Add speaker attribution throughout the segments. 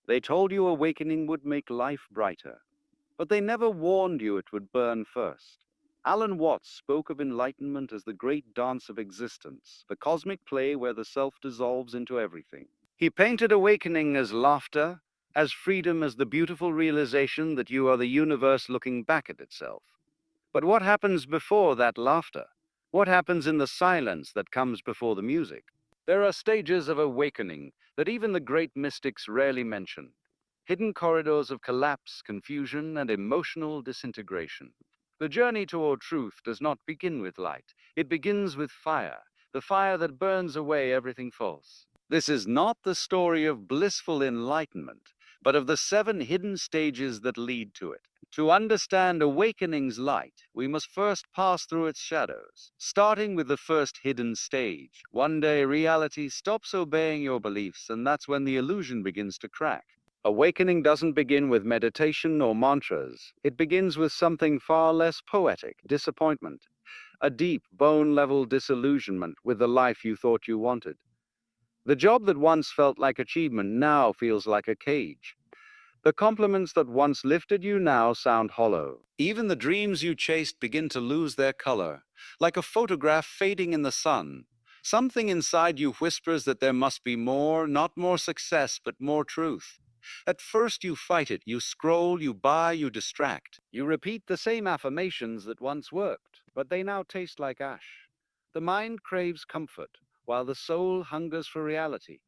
Speaker 1: They told you awakening would make life brighter, but they never warned you it would burn first. Alan Watts spoke of enlightenment as the great dance of existence, the cosmic play where the self dissolves into everything. He painted awakening as laughter, as freedom, as the beautiful realization that you are the universe looking back at itself. But what happens before that laughter? What happens in the silence that comes before the music? There are stages of awakening that even the great mystics rarely mention. Hidden corridors of collapse, confusion, and emotional disintegration. The journey toward truth does not begin with light. It begins with fire, the fire that burns away everything false. This is not the story of blissful enlightenment, but of the 7 hidden stages that lead to it. To understand awakening's light, we must first pass through its shadows, starting with the first hidden stage. One day, reality stops obeying your beliefs, and that's when the illusion begins to crack. Awakening doesn't begin with meditation or mantras. It begins with something far less poetic: disappointment, a deep, bone-level disillusionment with the life you thought you wanted. The job that once felt like achievement now feels like a cage. The compliments that once lifted you now sound hollow. Even the dreams you chased begin to lose their color, like a photograph fading in the sun. Something inside you whispers that there must be more, not more success, but more truth. At first you fight it, you scroll, you buy, you distract. You repeat the same affirmations that once worked, but they now taste like ash. The mind craves comfort, while the soul hungers for reality.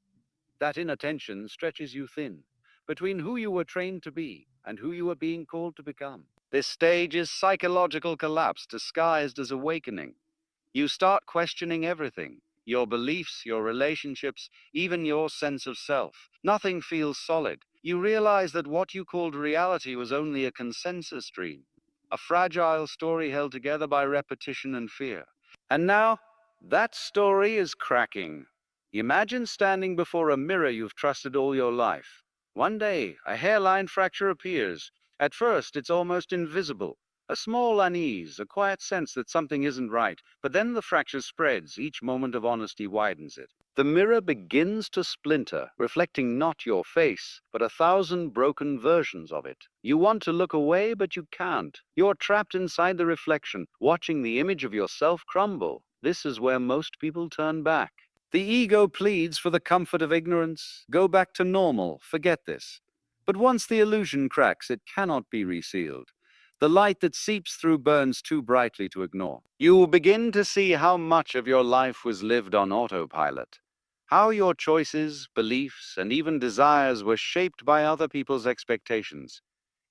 Speaker 1: That inattention stretches you thin, between who you were trained to be and who you are being called to become. This stage is psychological collapse disguised as awakening. You start questioning everything: your beliefs, your relationships, even your sense of self. Nothing feels solid. You realize that what you called reality was only a consensus dream, a fragile story held together by repetition and fear. And now, that story is cracking. Imagine standing before a mirror you've trusted all your life. One day, a hairline fracture appears. At first, it's almost invisible. A small unease, a quiet sense that something isn't right, but then the fracture spreads. Each moment of honesty widens it. The mirror begins to splinter, reflecting not your face, but 1,000 broken versions of it. You want to look away, but you can't. You're trapped inside the reflection, watching the image of yourself crumble. This is where most people turn back. The ego pleads for the comfort of ignorance. Go back to normal, forget this. But once the illusion cracks, it cannot be resealed. The light that seeps through burns too brightly to ignore. You will begin to see how much of your life was lived on autopilot. How your choices, beliefs, and even desires were shaped by other people's expectations.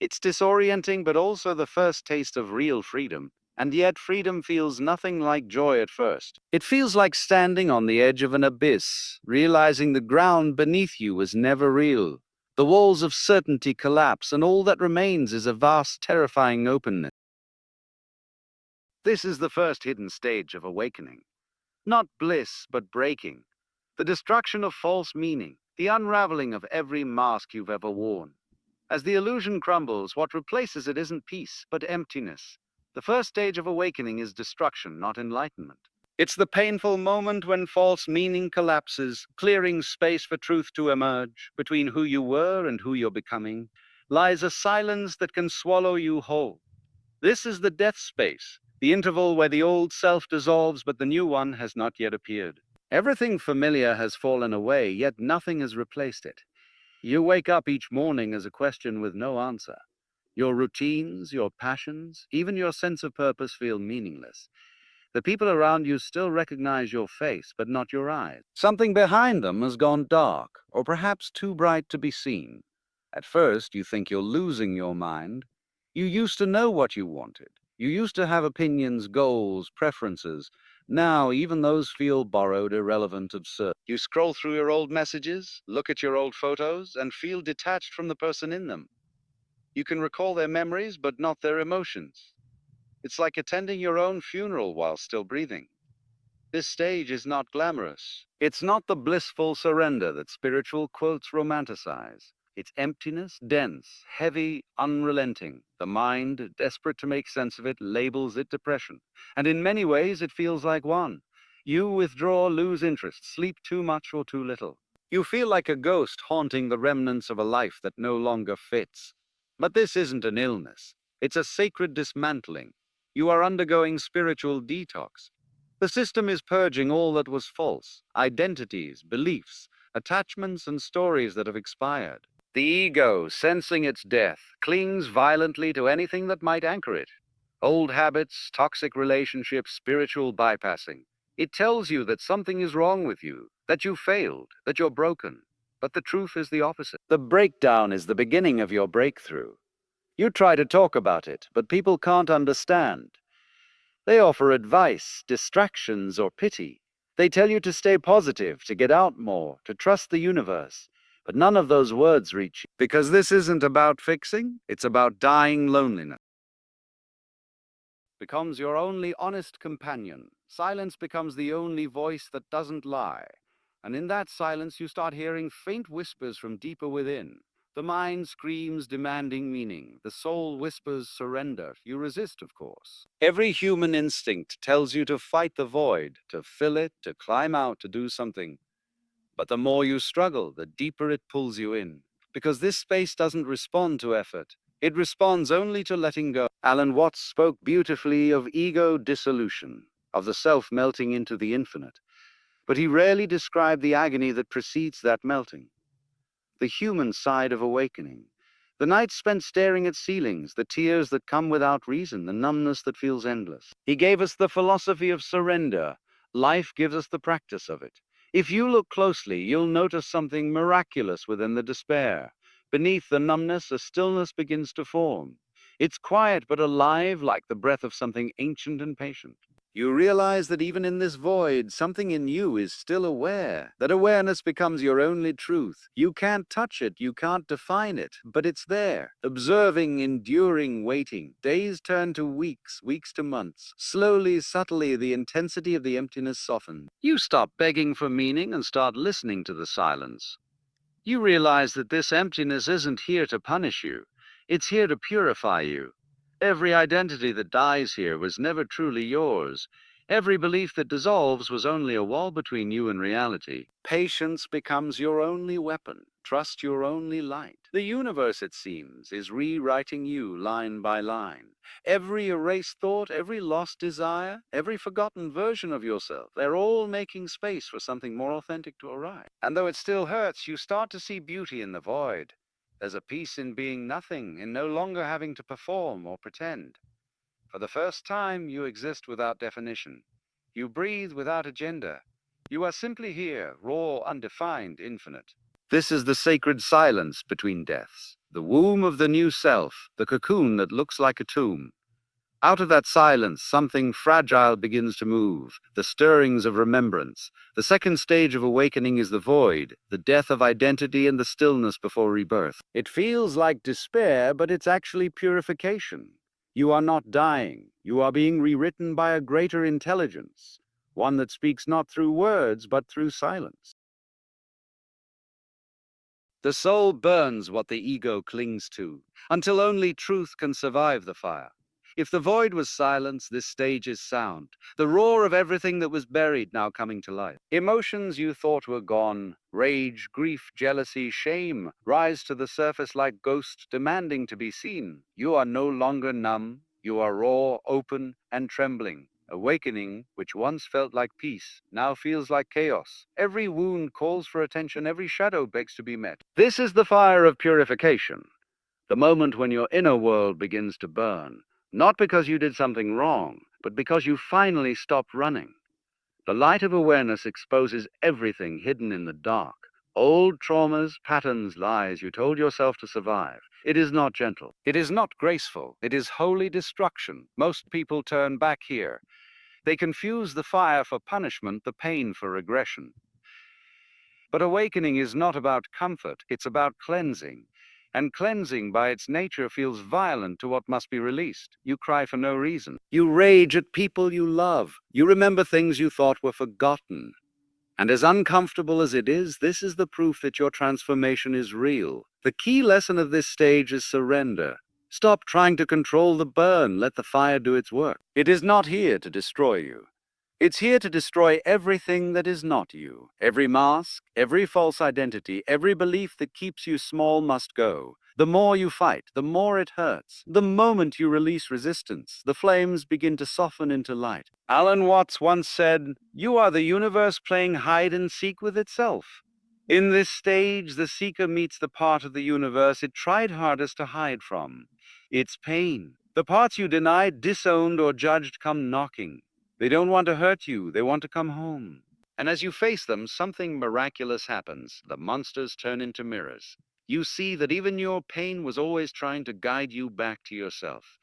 Speaker 1: It's disorienting, but also the first taste of real freedom. And yet, freedom feels nothing like joy at first. It feels like standing on the edge of an abyss, realizing the ground beneath you was never real. The walls of certainty collapse, and all that remains is a vast, terrifying openness. This is the first hidden stage of awakening. Not bliss, but breaking. The destruction of false meaning, the unraveling of every mask you've ever worn. As the illusion crumbles, what replaces it isn't peace, but emptiness. The first stage of awakening is destruction, not enlightenment. It's the painful moment when false meaning collapses, clearing space for truth to emerge. Between who you were and who you're becoming lies a silence that can swallow you whole. This is the death space, the interval where the old self dissolves but the new one has not yet appeared. Everything familiar has fallen away, yet nothing has replaced it. You wake up each morning as a question with no answer. Your routines, your passions, even your sense of purpose feel meaningless. The people around you still recognize your face, but not your eyes. Something behind them has gone dark, or perhaps too bright to be seen. At first, you think you're losing your mind. You used to know what you wanted. You used to have opinions, goals, preferences. Now, even those feel borrowed, irrelevant, absurd. You scroll through your old messages, look at your old photos, and feel detached from the person in them. You can recall their memories, but not their emotions. It's like attending your own funeral while still breathing. This stage is not glamorous. It's not the blissful surrender that spiritual quotes romanticize. It's emptiness, dense, heavy, unrelenting. The mind, desperate to make sense of it, labels it depression. And in many ways, it feels like one. You withdraw, lose interest, sleep too much or too little. You feel like a ghost haunting the remnants of a life that no longer fits. But this isn't an illness, it's a sacred dismantling. You are undergoing spiritual detox. The system is purging all that was false: identities, beliefs, attachments, and stories that have expired. The ego, sensing its death, clings violently to anything that might anchor it. Old habits, toxic relationships, spiritual bypassing. It tells you that something is wrong with you, that you failed, that you're broken. But the truth is the opposite. The breakdown is the beginning of your breakthrough. You try to talk about it, but people can't understand. They offer advice, distractions, or pity. They tell you to stay positive, to get out more, to trust the universe. But none of those words reach you. Because this isn't about fixing, it's about dying loneliness. Becomes your only honest companion. Silence becomes the only voice that doesn't lie. And in that silence, you start hearing faint whispers from deeper within. The mind screams demanding meaning. The soul whispers surrender. You resist, of course. Every human instinct tells you to fight the void, to fill it, to climb out, to do something. But the more you struggle, the deeper it pulls you in. Because this space doesn't respond to effort. It responds only to letting go. Alan Watts spoke beautifully of ego dissolution, of the self melting into the infinite. But he rarely described the agony that precedes that melting. The human side of awakening. The nights spent staring at ceilings, the tears that come without reason, the numbness that feels endless. He gave us the philosophy of surrender. Life gives us the practice of it. If you look closely, you'll notice something miraculous within the despair. Beneath the numbness, a stillness begins to form. It's quiet but alive, like the breath of something ancient and patient. You realize that even in this void, something in you is still aware. That awareness becomes your only truth. You can't touch it, you can't define it, but it's there. Observing, enduring, waiting. Days turn to weeks, weeks to months. Slowly, subtly, the intensity of the emptiness softens. You stop begging for meaning and start listening to the silence. You realize that this emptiness isn't here to punish you. It's here to purify you. Every identity that dies here was never truly yours. Every belief that dissolves was only a wall between you and reality. Patience becomes your only weapon. Trust your only light. The universe, it seems, is rewriting you line by line. Every erased thought, every lost desire, every forgotten version of yourself, they're all making space for something more authentic to arrive. And though it still hurts, you start to see beauty in the void. There's a peace in being nothing, in no longer having to perform or pretend. For the first time, you exist without definition. You breathe without agenda. You are simply here, raw, undefined, infinite. This is the sacred silence between deaths, the womb of the new self, the cocoon that looks like a tomb. Out of that silence, something fragile begins to move, the stirrings of remembrance. The second stage of awakening is the void, the death of identity and the stillness before rebirth. It feels like despair, but it's actually purification. You are not dying. You are being rewritten by a greater intelligence, one that speaks not through words, but through silence. The soul burns what the ego clings to, until only truth can survive the fire. If the void was silence, this stage is sound, the roar of everything that was buried now coming to life. Emotions you thought were gone, rage, grief, jealousy, shame, rise to the surface like ghosts demanding to be seen. You are no longer numb, you are raw, open, and trembling. Awakening, which once felt like peace, now feels like chaos. Every wound calls for attention, every shadow begs to be met. This is the fire of purification, the moment when your inner world begins to burn, not because you did something wrong, but because you finally stopped running. The light of awareness exposes everything hidden in the dark. Old traumas, patterns, lies you told yourself to survive. It is not gentle. It is not graceful. It is holy destruction. Most people turn back here. They confuse the fire for punishment, the pain for regression. But awakening is not about comfort, it's about cleansing. And cleansing by its nature feels violent to what must be released. You cry for no reason. You rage at people you love. You remember things you thought were forgotten. And as uncomfortable as it is, this is the proof that your transformation is real. The key lesson of this stage is surrender. Stop trying to control the burn. Let the fire do its work. It is not here to destroy you. It's here to destroy everything that is not you. Every mask, every false identity, every belief that keeps you small must go. The more you fight, the more it hurts. The moment you release resistance, the flames begin to soften into light. Alan Watts once said, "You are the universe playing hide and seek with itself." In this stage, the seeker meets the part of the universe it tried hardest to hide from. Its pain. The parts you denied, disowned, or judged come knocking. They don't want to hurt you, they want to come home. And as you face them, something miraculous happens. The monsters turn into mirrors. You see that even your pain was always trying to guide you back to yourself.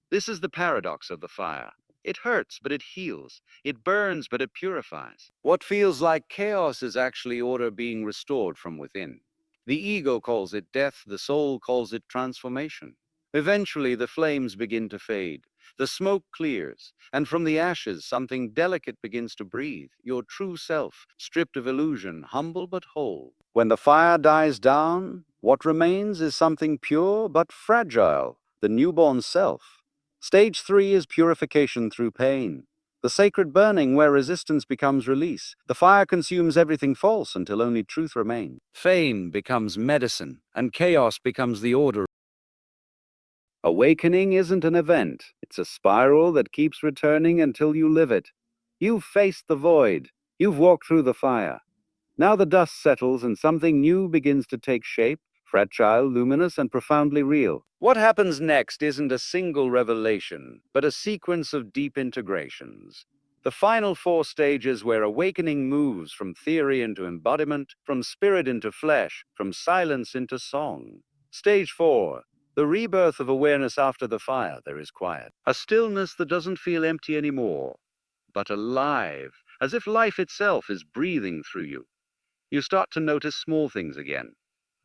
Speaker 1: This is the paradox of the fire. It hurts, but it heals. It burns, but it purifies. What feels like chaos is actually order being restored from within. The ego calls it death, the soul calls it transformation. Eventually, the flames begin to fade. The smoke clears, and from the ashes, something delicate begins to breathe. Your true self, stripped of illusion, humble but whole. When the fire dies down, what remains is something pure but fragile, the newborn self. Stage 3 is purification through pain. The sacred burning where resistance becomes release. The fire consumes everything false until only truth remains. Fame becomes medicine, and chaos becomes the order. Awakening isn't an event, it's a spiral that keeps returning until you live it. You've faced the void, you've walked through the fire. Now the dust settles and something new begins to take shape, fragile, luminous, and profoundly real. What happens next isn't a single revelation, but a sequence of deep integrations. The final 4 stages where awakening moves from theory into embodiment, from spirit into flesh, from silence into song. Stage 4, the rebirth of awareness after the fire. There is quiet. A stillness that doesn't feel empty anymore, but alive, as if life itself is breathing through you. You start to notice small things again.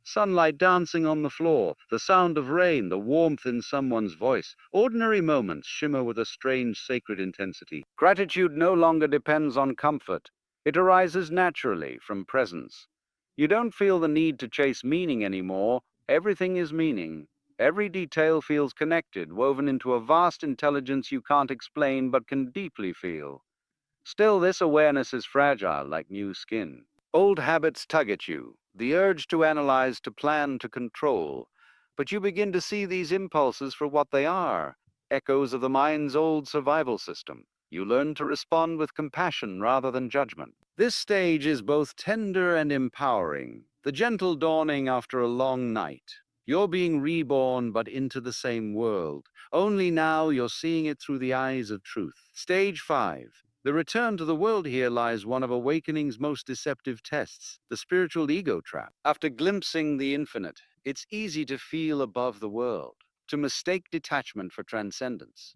Speaker 1: Sunlight dancing on the floor, the sound of rain, the warmth in someone's voice. Ordinary moments shimmer with a strange sacred intensity. Gratitude no longer depends on comfort. It arises naturally from presence. You don't feel the need to chase meaning anymore. Everything is meaning. Every detail feels connected, woven into a vast intelligence you can't explain but can deeply feel. Still, this awareness is fragile like new skin. Old habits tug at you, the urge to analyze, to plan, to control. But you begin to see these impulses for what they are, echoes of the mind's old survival system. You learn to respond with compassion rather than judgment. This stage is both tender and empowering, the gentle dawning after a long night. You're being reborn, but into the same world. Only now you're seeing it through the eyes of truth. Stage 5. The return to the world here lies one of awakening's most deceptive tests, the spiritual ego trap. After glimpsing the infinite, it's easy to feel above the world, to mistake detachment for transcendence.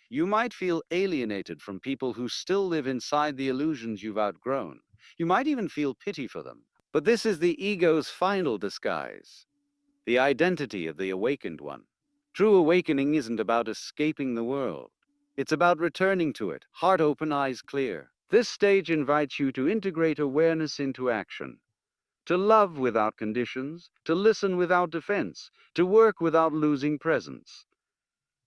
Speaker 1: You might feel alienated from people who still live inside the illusions you've outgrown. You might even feel pity for them. But this is the ego's final disguise, the identity of the awakened one. True awakening isn't about escaping the world. It's about returning to it, heart open, eyes clear. This stage invites you to integrate awareness into action, to love without conditions, to listen without defense, to work without losing presence.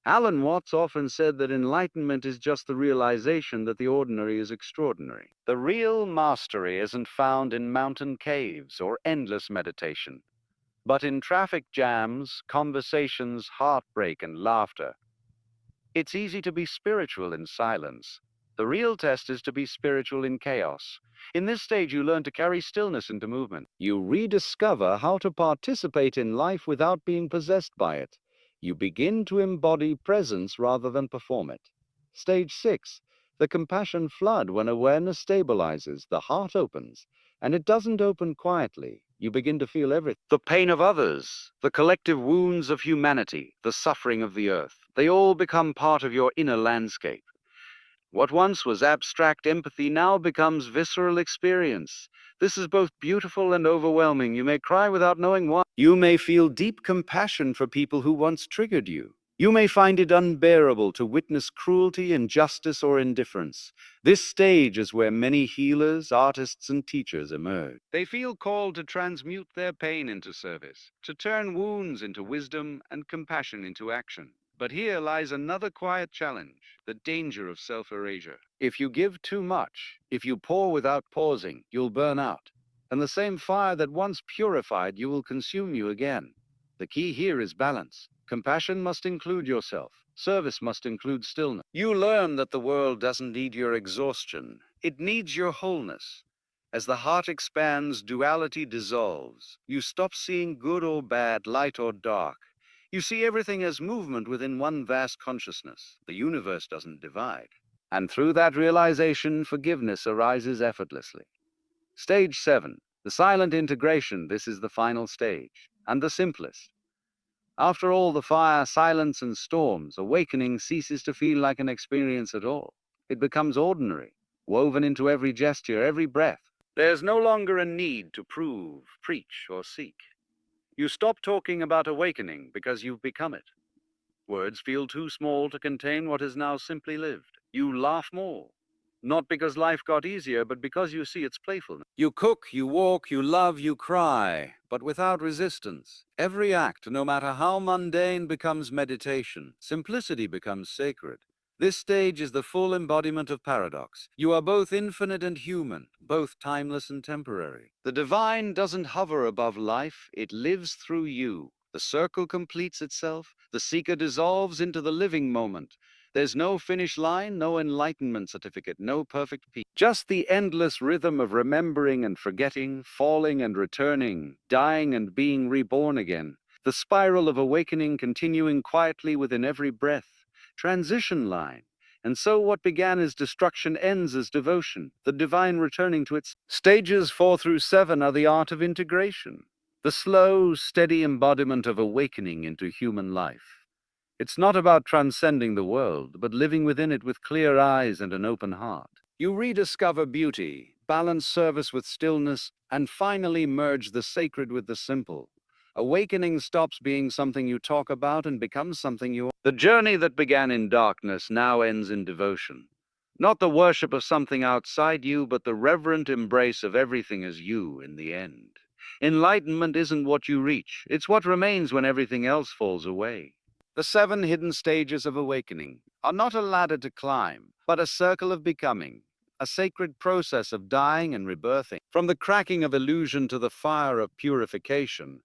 Speaker 1: Alan Watts often said that enlightenment is just the realization that the ordinary is extraordinary. The real mastery isn't found in mountain caves or endless meditation, but in traffic jams, conversations, heartbreak, and laughter. It's easy to be spiritual in silence. The real test is to be spiritual in chaos. In this stage, you learn to carry stillness into movement. You rediscover how to participate in life without being possessed by it. You begin to embody presence rather than perform it. Stage 6, the compassion flood. When awareness stabilizes, the heart opens, and it doesn't open quietly. You begin to feel everything. The pain of others, the collective wounds of humanity, the suffering of the earth, they all become part of your inner landscape. What once was abstract empathy now becomes visceral experience. This is both beautiful and overwhelming. You may cry without knowing why. You may feel deep compassion for people who once triggered you. You may find it unbearable to witness cruelty, injustice, or indifference. This stage is where many healers, artists, and teachers emerge. They feel called to transmute their pain into service, to turn wounds into wisdom and compassion into action. But here lies another quiet challenge, the danger of self-erasure. If you give too much, if you pour without pausing, you'll burn out. And the same fire that once purified you will consume you again. The key here is balance. Compassion must include yourself. Service must include stillness. You learn that the world doesn't need your exhaustion. It needs your wholeness. As the heart expands, duality dissolves. You stop seeing good or bad, light or dark. You see everything as movement within one vast consciousness. The universe doesn't divide. And through that realization, forgiveness arises effortlessly. Stage 7, the silent integration. This is the final stage, and the simplest. After all the fire, silence, and storms, awakening ceases to feel like an experience at all. It becomes ordinary, woven into every gesture, every breath. There's no longer a need to prove, preach, or seek. You stop talking about awakening because you've become it. Words feel too small to contain what is now simply lived. You laugh more, not because life got easier, but because you see its playfulness. You cook, you walk, you love, you cry, but without resistance. Every act, no matter how mundane, becomes meditation. Simplicity becomes sacred. This stage is the full embodiment of paradox. You are both infinite and human, both timeless and temporary. The divine doesn't hover above life, it lives through you. The circle completes itself, the seeker dissolves into the living moment. There's no finish line, no enlightenment certificate, no perfect peace. Just the endless rhythm of remembering and forgetting, falling and returning, dying and being reborn again. The spiral of awakening continuing quietly within every breath. Transition line. And so what began as destruction ends as devotion, the divine returning to its stages 4 through 7 are the art of integration. The slow, steady embodiment of awakening into human life. It's not about transcending the world, but living within it with clear eyes and an open heart. You rediscover beauty, balance service with stillness, and finally merge the sacred with the simple. Awakening stops being something you talk about and becomes something you are. The journey that began in darkness now ends in devotion. Not the worship of something outside you, but the reverent embrace of everything as you in the end. Enlightenment isn't what you reach, it's what remains when everything else falls away. The 7 hidden stages of awakening are not a ladder to climb, but a circle of becoming, a sacred process of dying and rebirthing. From the cracking of illusion to the fire of purification,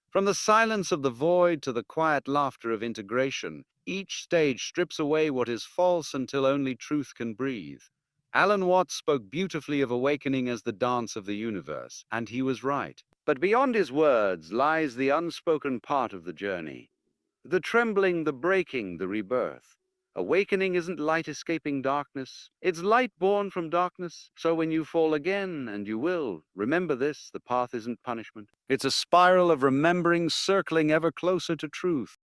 Speaker 1: from the silence of the void to the quiet laughter of integration, each stage strips away what is false until only truth can breathe. Alan Watts spoke beautifully of awakening as the dance of the universe, and he was right. But beyond his words lies the unspoken part of the journey. The trembling, the breaking, the rebirth. Awakening isn't light escaping darkness. It's light born from darkness. So when you fall again, and you will, remember this, the path isn't punishment. It's a spiral of remembering, circling ever closer to truth.